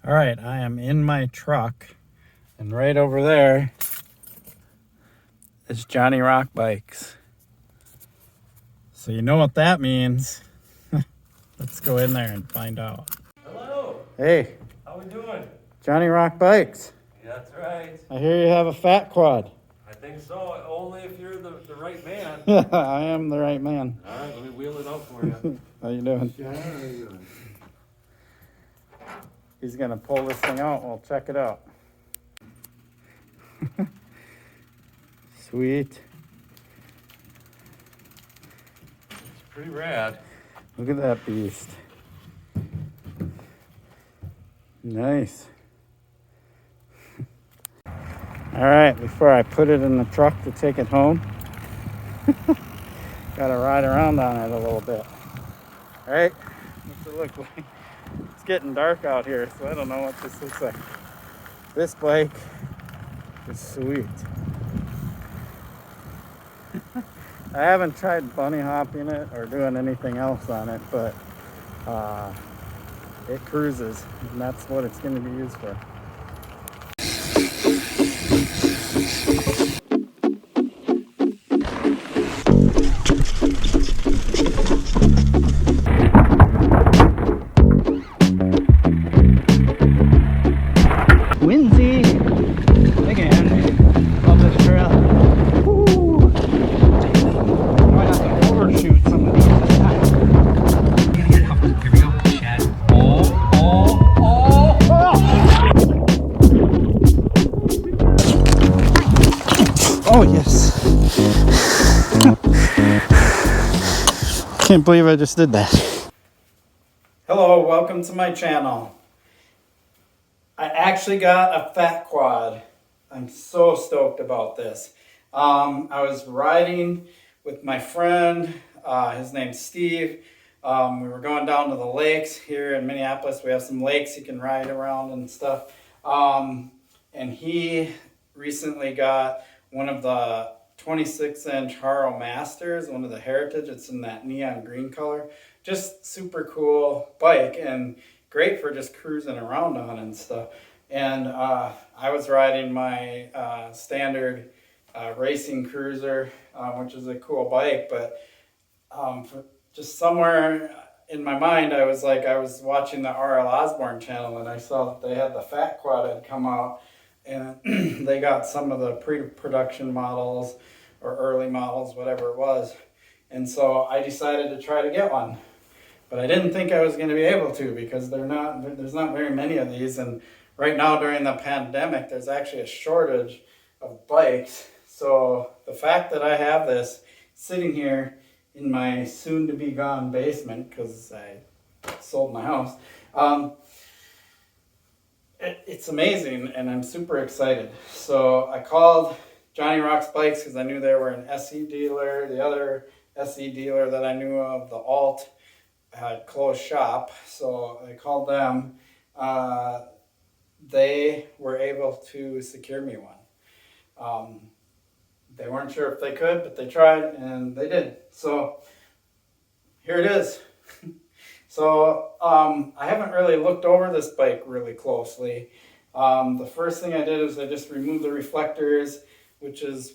All right, I am in my truck, and right over there is Johnny Rock Bikes. So you know what that means. Let's go in there and find out. Hello, Hey, how we doing? Johnny Rock Bikes. Yeah, that's right. I hear you have a fat quad. I think so, only if you're the right man. I am the right man. All right, let me wheel it out for you. How you doing? Yeah, how you doing? He's gonna pull this thing out. We'll check it out. Sweet. It's pretty rad. Look at that beast. Nice. All right, before I put it in the truck to take it home, gotta ride around on it a little bit. All right, what's it look like? It's getting dark out here, so I don't know what this looks like. This bike is sweet. I haven't tried bunny hopping it or doing anything else on it, but it cruises, and that's what it's going to be used for. Windy again of this trail. Woo. Might have to overshoot some of these this time. Here we go, Chad. Oh yes. Can't believe I just did that. Hello, welcome to my channel. I actually got a fat quad. I'm so stoked about this. I was riding with my friend, his name's Steve. We were going down to the lakes here in Minneapolis. We have some lakes you can ride around and stuff. And he recently got one of the 26-inch Haro Masters, one of the Heritage. It's in that neon green color. Just super cool bike and great for just cruising around on and stuff. And I was riding my standard racing cruiser, which is a cool bike, but for just somewhere in my mind, I was watching the R.L. Osborne channel, and I saw that they had the Fat Quad had come out, and they got some of the pre-production models or early models, whatever it was. And so I decided to try to get one. But I didn't think I was going to be able to, because there's not very many of these. And right now during the pandemic, there's actually a shortage of bikes. So the fact that I have this sitting here in my soon-to-be gone basement, because I sold my house, it's amazing, and I'm super excited. So I called Johnny Rock's Bikes because I knew they were an SE dealer. The other SE dealer that I knew of, the Alt, had closed shop, so I called them. They were able to secure me one. They weren't sure if they could, but they tried, and they did. So here it is. So I haven't really looked over this bike really closely. The first thing I did is I just removed the reflectors, which is,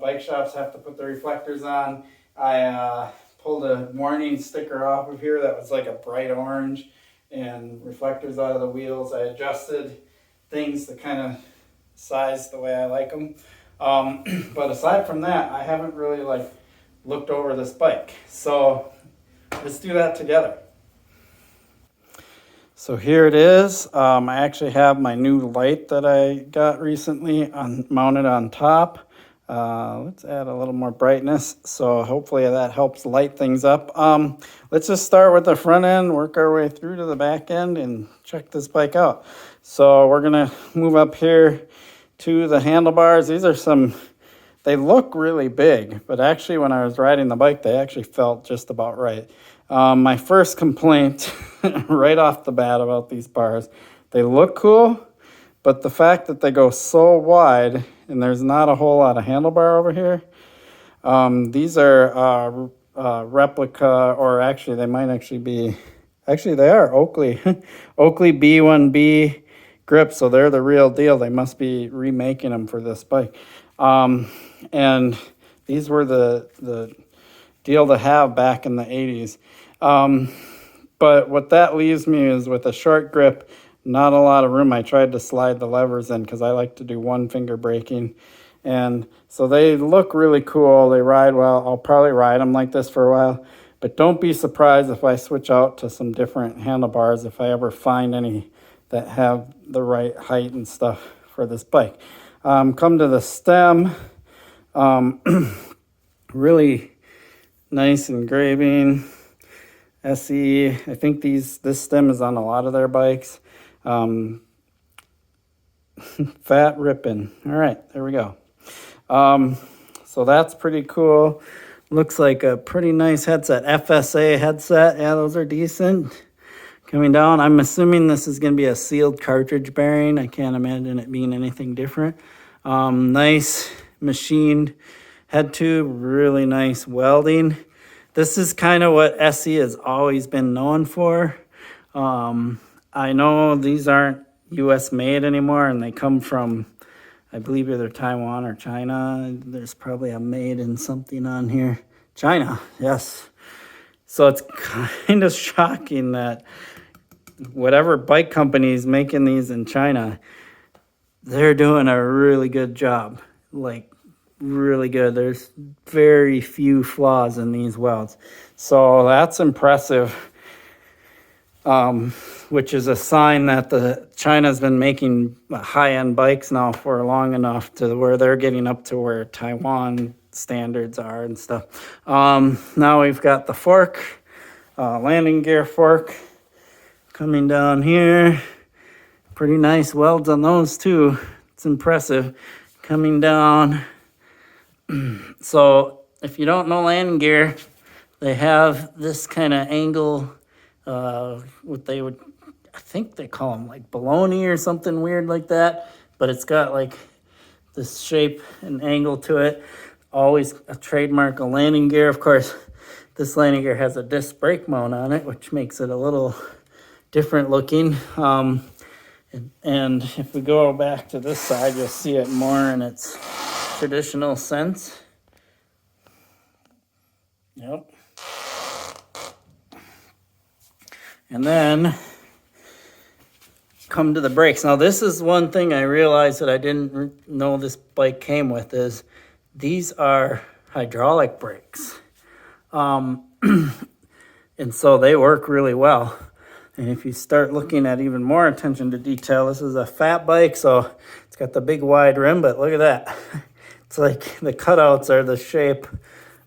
bike shops have to put the reflectors on. I pulled a warning sticker off of here that was like a bright orange, and reflectors out of the wheels. I adjusted things to kind of size the way I like them. But aside from that, I haven't really looked over this bike. So let's do that together. So here it is. I actually have my new light that I got recently mounted on top. Let's add a little more brightness, so hopefully that helps light things up. Let's just start with the front end, work our way through to the back end, and check this bike out. So we're gonna move up here to the handlebars. These are they look really big, but actually when I was riding the bike, they actually felt just about right. My first complaint right off the bat about these bars, they look cool, but the fact that they go so wide and there's not a whole lot of handlebar over here. These are replica, or actually they might actually be Actually, they are Oakley. Oakley B1B grips, so they're the real deal. They must be remaking them for this bike. And these were the deal to have back in the 80s. But what that leaves me is with a short grip, not a lot of room. I tried to slide the levers in because I like to do one finger braking. And so they look really cool. They ride well. I'll probably ride them like this for a while. But don't be surprised if I switch out to some different handlebars if I ever find any that have the right height and stuff for this bike. Come to the stem. Really nice engraving. SE. I think this stem is on a lot of their bikes. Fat ripping. All right, there we go. So that's pretty cool. Looks like a pretty nice headset. FSA headset. Yeah, those are decent. Coming down, I'm assuming this is going to be a sealed cartridge bearing. I can't imagine it being anything different. Nice machined head tube. Really nice welding. This is kind of what SE has always been known for. I know these aren't US made anymore, and they come from, I believe, either Taiwan or China. There's probably a made in something on here. China, yes. So it's kind of shocking that whatever bike company is making these in China, they're doing a really good job. Like, really good. There's very few flaws in these welds. So that's impressive. Which is a sign that China's been making high-end bikes now for long enough to where they're getting up to where Taiwan standards are and stuff. Now we've got the fork, landing gear fork coming down here. Pretty nice welds on those too. It's impressive. Coming down. So if you don't know landing gear, they have this kind of angle, what they would, I think they call them like baloney or something weird like that, but it's got like this shape and angle to it. Always a trademark of landing gear. Of course, this landing gear has a disc brake mount on it, which makes it a little different looking. And if we go back to this side, you'll see it more in its traditional sense. Yep. And then come to the brakes. Now this is one thing I realized that I didn't know this bike came with is these are hydraulic brakes. And so they work really well. And if you start looking at even more attention to detail, this is a fat bike, so it's got the big wide rim, but look at that. It's like the cutouts are the shape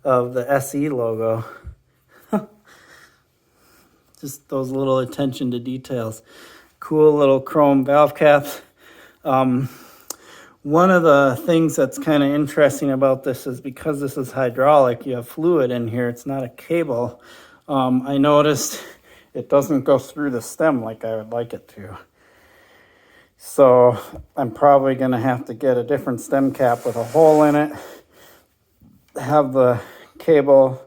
of the SE logo. Just those little attention to details. Cool little chrome valve caps. One of the things that's kind of interesting about this is because this is hydraulic, you have fluid in here. It's not a cable. I noticed it doesn't go through the stem like I would like it to. So I'm probably going to have to get a different stem cap with a hole in it. Have the cable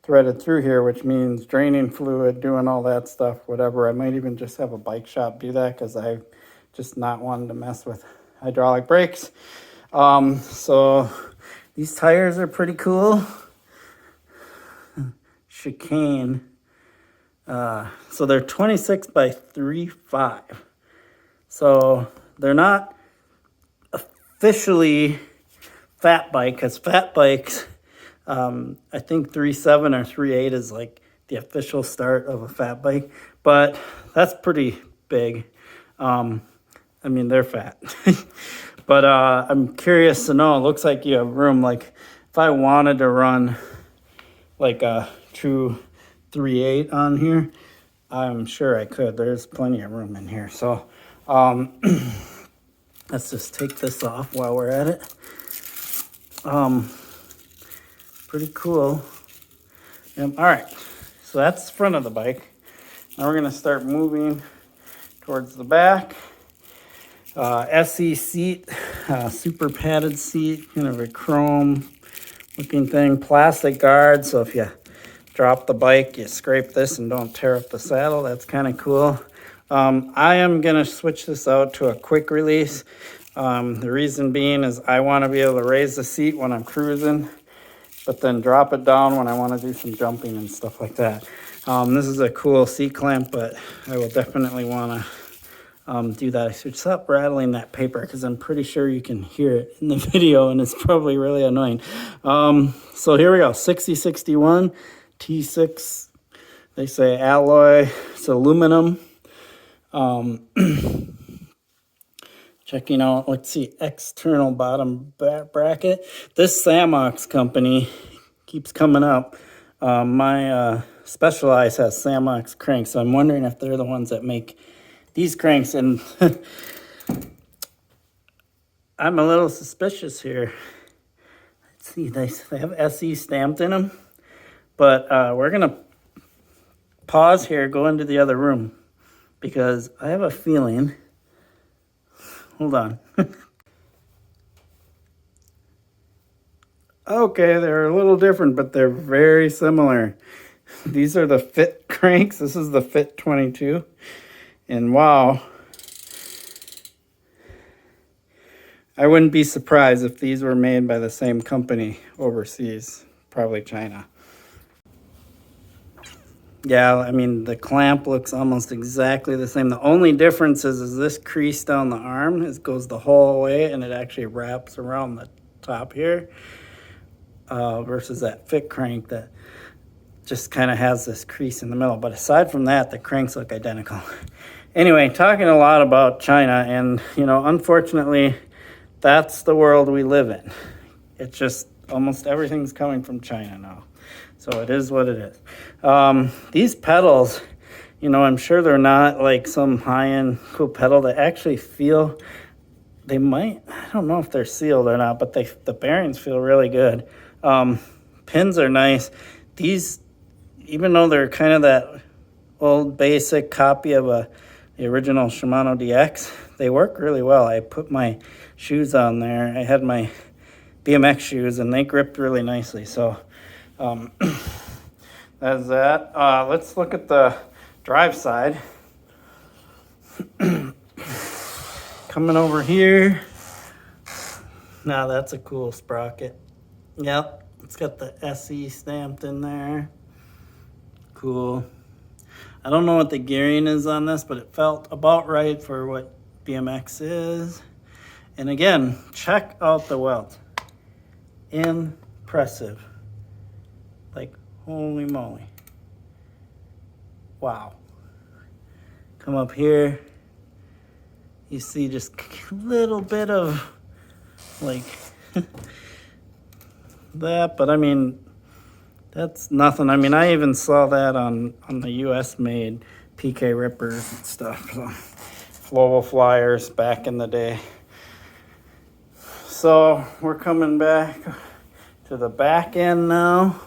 threaded through here, which means draining fluid, doing all that stuff, whatever. I might even just have a bike shop do that because I've just not wanted to mess with hydraulic brakes. So these tires are pretty cool. Chicane. So they're 26 by 3.5. So they're not officially fat bike because fat bikes, I think 3.7 or 3.8 is like the official start of a fat bike, but that's pretty big. I mean, they're fat. But I'm curious to know, it looks like you have room. Like if I wanted to run like a true 3.8 on here, I'm sure I could. There's plenty of room in here. So let's just take this off while we're at it. Pretty cool. All right, so that's the front of the bike. Now we're gonna start moving towards the back. SE seat, super padded seat, kind of a chrome looking thing, plastic guard. So if you drop the bike, you scrape this and don't tear up the saddle. That's kind of cool. I am gonna switch this out to a quick release. The reason being is I want to be able to raise the seat when I'm cruising, but then drop it down when I want to do some jumping and stuff like that. This is a cool seat clamp, but I will definitely want to do that. I should stop rattling that paper because I'm pretty sure you can hear it in the video and it's probably really annoying. So here we go, 6061 T6, they say alloy, it's aluminum. Checking out, let's see, external bottom bracket. This Samox company keeps coming up. My Specialized has Samox cranks, so I'm wondering if they're the ones that make these cranks. And I'm a little suspicious here. Let's see, they have SE stamped in them. But we're going to pause here, go into the other room, because I have a feeling... Hold on. Okay, they're a little different, but they're very similar. These are the Fit cranks. This is the Fit 22. And wow. I wouldn't be surprised if these were made by the same company overseas, probably China. Yeah, I mean, the clamp looks almost exactly the same. The only difference is this crease down the arm. It goes the whole way, and it actually wraps around the top here, versus that Fit crank that just kind of has this crease in the middle. But aside from that, the cranks look identical. Anyway, talking a lot about China, and, you know, unfortunately, that's the world we live in. It's just almost everything's coming from China now. So it is what it is. These pedals, you know, I'm sure they're not like some high-end cool pedal. They actually feel, they might, I don't know if they're sealed or not, but the bearings feel really good. Pins are nice. These, even though they're kind of that old basic copy of the original Shimano DX, they work really well. I put my shoes on there. I had my BMX shoes and they gripped really nicely. So that's that. Let's look at the drive side. Coming over here. Now that's a cool sprocket. Yep, it's got the SE stamped in there. Cool. I don't know what the gearing is on this, but it felt about right for what BMX is. And again, check out the weld. Impressive. Like, holy moly. Wow. Come up here. You see just a little bit of, like, that. But, I mean, that's nothing. I mean, I even saw that on the US-made PK Rippers and stuff. So, Flowo Flyers back in the day. So, we're coming back to the back end now.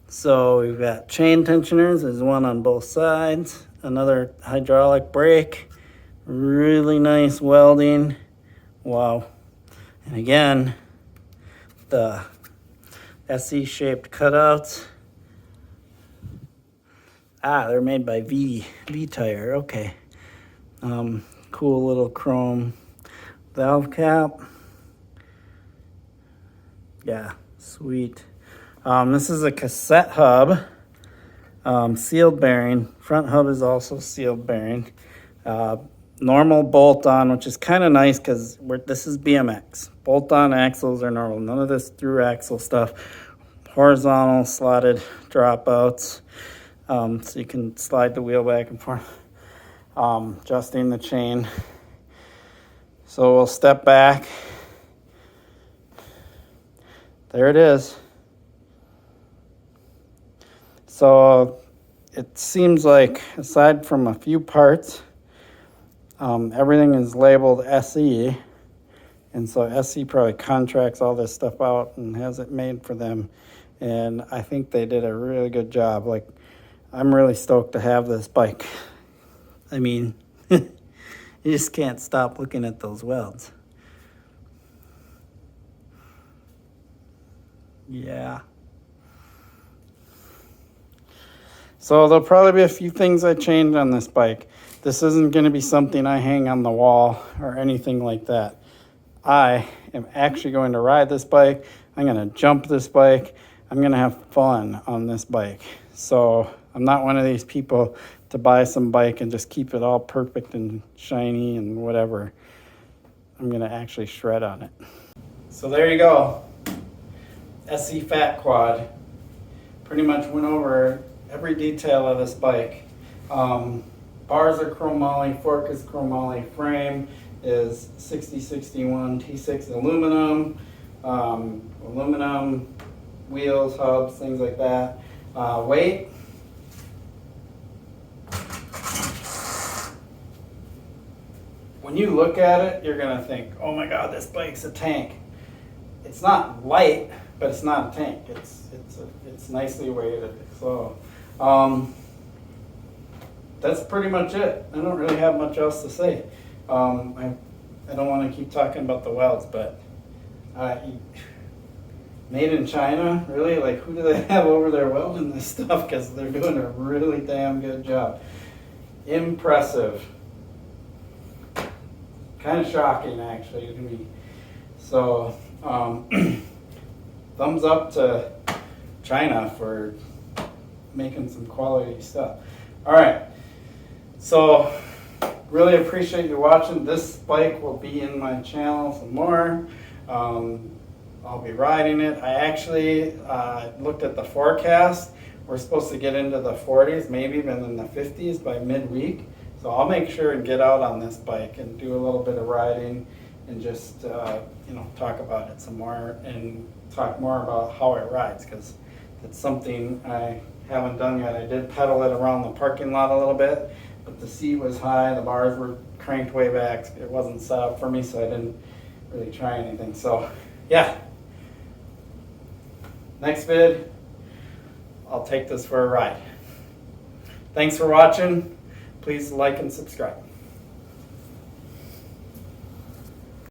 So we've got chain tensioners. There's one on both sides. Another hydraulic brake. Really nice welding. Wow. And again, the SE-shaped cutouts. Ah, they're made by V-Tire. Okay. Cool little chrome valve cap. Yeah, sweet. This is a cassette hub, sealed bearing. Front hub is also sealed bearing. Normal bolt-on, which is kind of nice because this is BMX. Bolt-on axles are normal. None of this through axle stuff. Horizontal slotted dropouts, so you can slide the wheel back and forth. Adjusting the chain. So we'll step back. There it is. So it seems like, aside from a few parts, everything is labeled SE. And so SE probably contracts all this stuff out and has it made for them. And I think they did a really good job. Like, I'm really stoked to have this bike. I mean, you just can't stop looking at those welds. Yeah. So there'll probably be a few things I change on this bike. This isn't going to be something I hang on the wall or anything like that. I am actually going to ride this bike. I'm going to jump this bike. I'm going to have fun on this bike. So I'm not one of these people to buy some bike and just keep it all perfect and shiny and whatever. I'm going to actually shred on it. So there you go. SC Fat Quad. Pretty much went over every detail of this bike. Bars are chromoly, fork is chromoly, frame is 6061 T6 aluminum, aluminum wheels, hubs, things like that. Weight, when you look at it, you're gonna think, oh my God, this bike's a tank. It's not light, but it's not a tank. It's nicely weighted. So that's pretty much it. I don't really have much else to say. I don't want to keep talking about the welds, but made in China, really? Like, who do they have over there welding this stuff? Because they're doing a really damn good job. Impressive. Kind of shocking, actually, to me. So, thumbs up to China for making some quality stuff. All right. So, really appreciate you watching. This bike will be in my channel some more. I'll be riding it. I actually looked at the forecast. We're supposed to get into the 40s, maybe even in the 50s by midweek. So I'll make sure and get out on this bike and do a little bit of riding and just talk about it some more and talk more about how it rides, because it's something I haven't done yet. I did pedal it around the parking lot a little bit, but the seat was high, the bars were cranked way back. It wasn't set up for me, so I didn't really try anything. So yeah, next vid, I'll take this for a ride. Thanks for watching. Please like and subscribe.